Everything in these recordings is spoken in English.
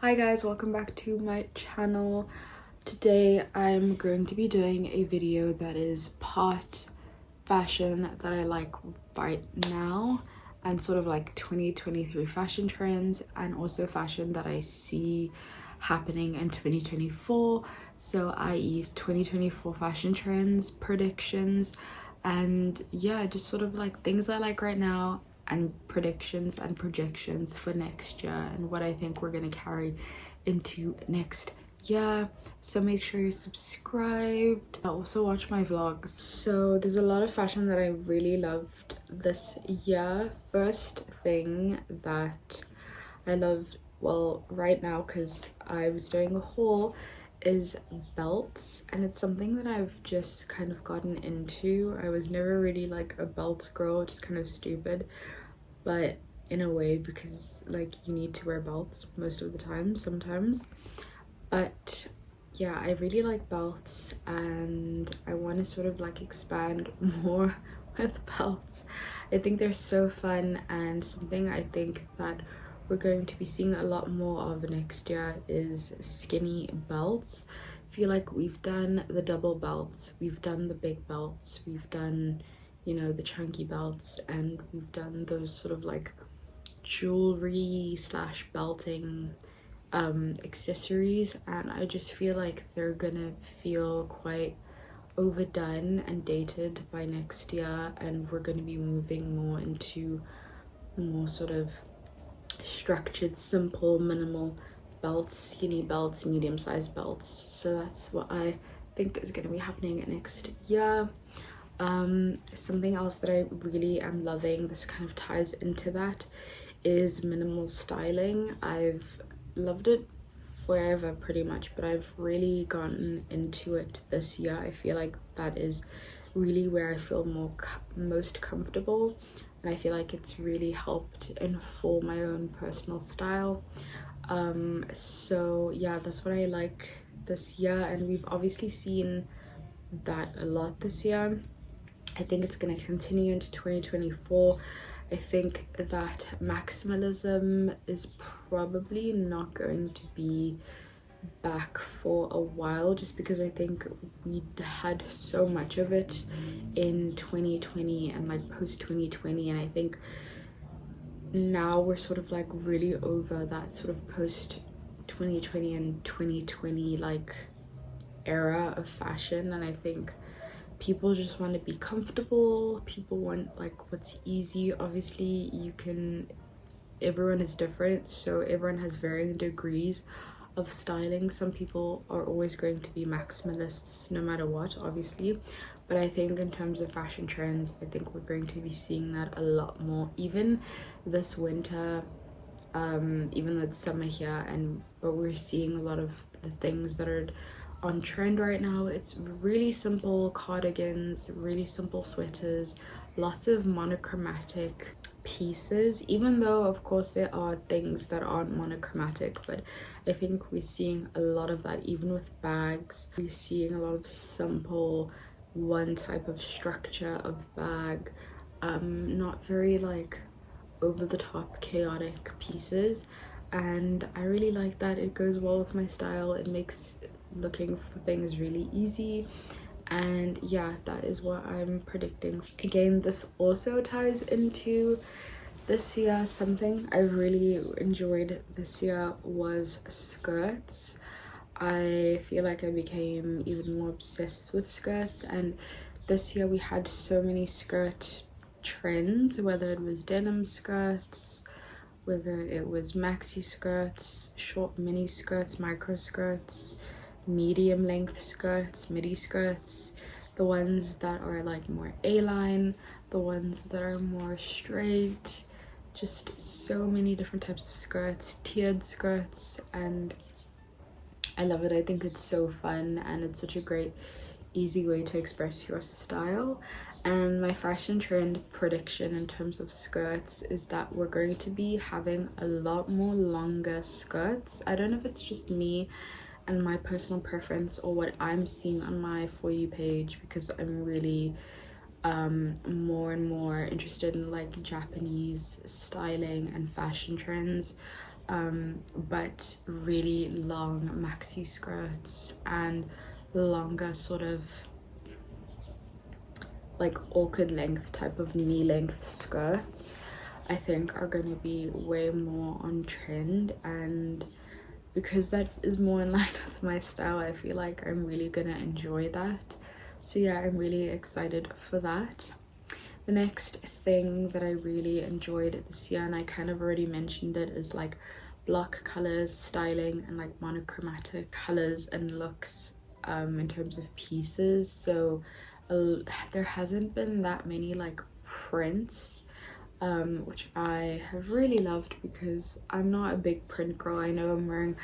Hi guys, welcome back to my channel. Today I'm going to be doing a video that is part fashion that I like right now and sort of like 2023 fashion trends, and also fashion that I see happening in 2024, so i.e. 2024 fashion trends, predictions, and yeah, just sort of like things I like right now and predictions and projections for next year and what I think we're gonna carry into next year. So make sure you're subscribed. I'll also watch my vlogs. So there's a lot of fashion that I really loved this year. First thing that I loved, well, right now, because I was doing a haul, is belts, and it's something that I've just kind of gotten into. I was never really like a belt girl, just kind of stupid, but in a way, because like you need to wear belts most of the time sometimes. But yeah, I really like belts and I want to sort of like expand more with belts. I think they're so fun, and something I think that we're going to be seeing a lot more of next year is skinny belts. I feel like we've done the double belts, we've done the big belts, we've done, you know, the chunky belts, and we've done those sort of like jewelry slash belting accessories, and I just feel like they're gonna feel quite overdone and dated by next year, and we're going to be moving more into more sort of structured, simple, minimal belts, skinny belts, medium-sized belts. So that's what I think is going to be happening next year. Something else that I really am loving, this kind of ties into that, is minimal styling. I've loved it forever pretty much, but I've really gotten into it this year. I feel like that is really where I feel most comfortable, and I feel like it's really helped inform my own personal style. So yeah, that's what I like this year, and we've obviously seen that a lot this year. I think it's going to continue into 2024. I think that maximalism is probably not going to be back for a while, just because I think we had so much of it in 2020 and like post 2020, and I think now we're sort of like really over that sort of post 2020 and 2020 like era of fashion. And I think people just want to be comfortable, people want like what's easy. Obviously everyone is different, so everyone has varying degrees of styling. Some people are always going to be maximalists no matter what, obviously, but I think in terms of fashion trends, I think we're going to be seeing that a lot more, even this winter, even though it's summer here, but we're seeing a lot of the things that are on trend right now. It's really simple cardigans, really simple sweaters, lots of monochromatic pieces, even though of course there are things that aren't monochromatic, but I think we're seeing a lot of that. Even with bags, we're seeing a lot of simple, one type of structure of bag, not very like over the top chaotic pieces, and I really like that. It goes well with my style, it makes looking for things really easy, and yeah, that is what I'm predicting. Again, this also ties into this year. Something I really enjoyed this year was skirts. I feel like I became even more obsessed with skirts, and this year we had so many skirt trends, whether it was denim skirts, whether it was maxi skirts, short mini skirts, micro skirts, medium length skirts, midi skirts, the ones that are like more A-line, the ones that are more straight, just so many different types of skirts, tiered skirts, and I love it. I think it's so fun, and it's such a great easy way to express your style. And my fashion trend prediction in terms of skirts is that we're going to be having a lot more longer skirts. I don't know if it's just me and my personal preference or what I'm seeing on my For You page, because I'm really more and more interested in like Japanese styling and fashion trends. but really long maxi skirts and longer sort of like awkward length type of knee length skirts I think are going to be way more on trend, and because that is more in line with my style, I feel like I'm really gonna enjoy that. So yeah, I'm really excited for that. The next thing that I really enjoyed this year, and I kind of already mentioned it, is like block colors, styling, and like monochromatic colors and looks in terms of pieces. So there hasn't been that many like prints, which I have really loved because I'm not a big print girl. I know I'm wearing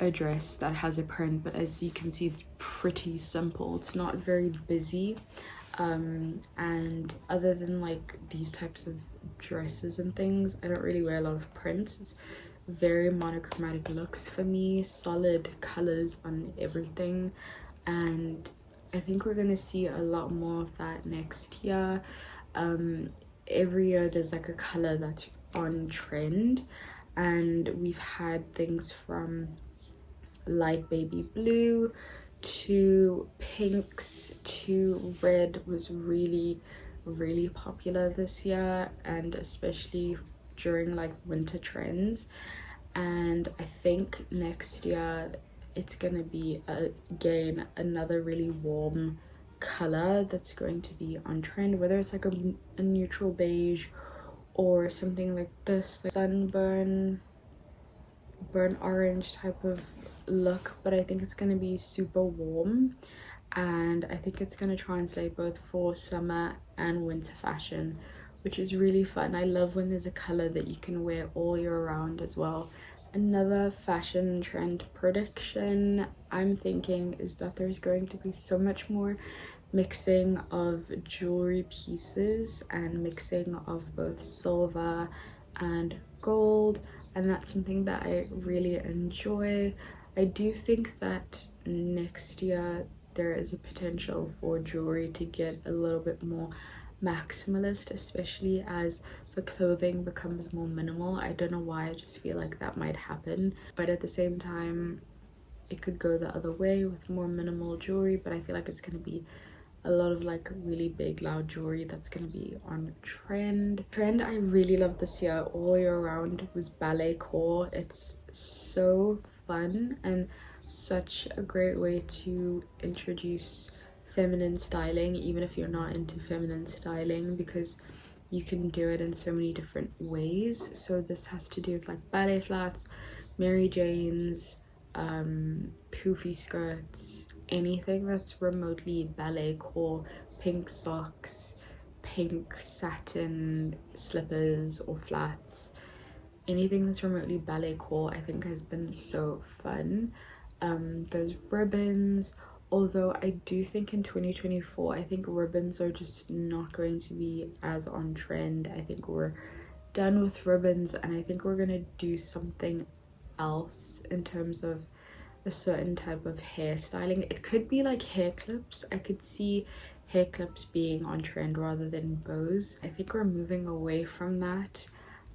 a dress that has a print, but as you can see, it's pretty simple. It's not very busy, and other than like these types of dresses and things, I don't really wear a lot of prints. It's very monochromatic looks for me, solid colors on everything, and I think we're gonna see a lot more of that next year. Every year there's like a color that's on trend, and we've had things from light baby blue to pinks to red was really popular this year, and especially during like winter trends. And I think next year it's gonna be again another really warm color that's going to be on trend, whether it's like a neutral beige or something like this, like burnt orange type of look. But I think it's going to be super warm, and I think it's going to translate both for summer and winter fashion, which is really fun. I love when there's a color that you can wear all year round as well. Another fashion trend prediction I'm thinking is that there's going to be so much more mixing of jewelry pieces and mixing of both silver and gold, and that's something that I really enjoy. I do think that next year there is a potential for jewelry to get a little bit more maximalist, especially as the clothing becomes more minimal. I don't know why, I just feel like that might happen, but at the same time it could go the other way with more minimal jewelry. But I feel like it's going to be a lot of like really big loud jewelry that's going to be on trend. I really love this year all year round was balletcore. It's so fun and such a great way to introduce feminine styling, even if you're not into feminine styling, because you can do it in so many different ways. So this has to do with like ballet flats, Mary Janes, poofy skirts, anything that's remotely ballet core, pink socks, pink satin slippers or flats, anything that's remotely ballet core I think has been so fun. Those ribbons, although I do think in 2024 I think ribbons are just not going to be as on trend. I think we're done with ribbons, and I think we're gonna do something else in terms of a certain type of hairstyling. It could be like hair clips. I could see hair clips being on trend rather than bows. I think we're moving away from that,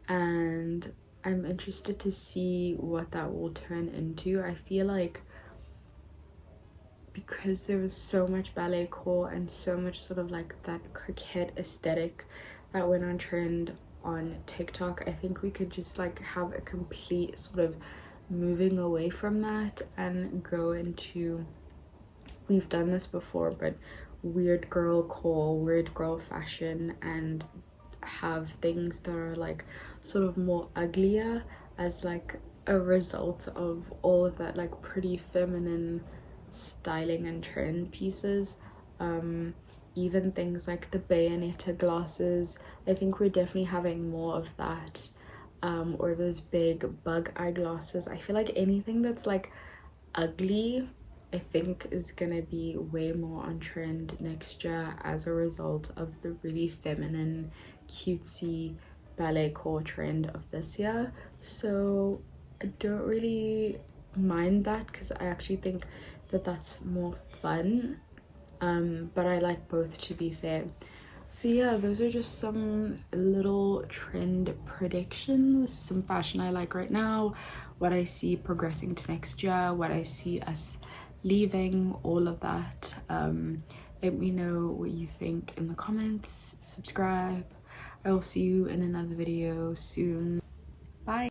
and I'm interested to see what that will turn into. I feel like because there was so much ballet core and so much sort of like that coquette aesthetic that went on trend on TikTok, I think we could just like have a complete sort of moving away from that and go into, we've done this before, but weird girl core, weird girl fashion, and have things that are like sort of more uglier as like a result of all of that like pretty feminine styling and trend pieces. Even things like the bayonetta glasses, I think we're definitely having more of that, or those big bug eyeglasses. I feel like anything that's like ugly I think is gonna be way more on trend next year as a result of the really feminine cutesy ballet core trend of this year. So I don't really mind that because I actually think that that's more fun, but I like both, to be fair. So yeah, those are just some little trend predictions, some fashion I like right now, what I see progressing to next year, what I see us leaving, all of that. Let me know what you think in the comments, subscribe. I will see you in another video soon. Bye.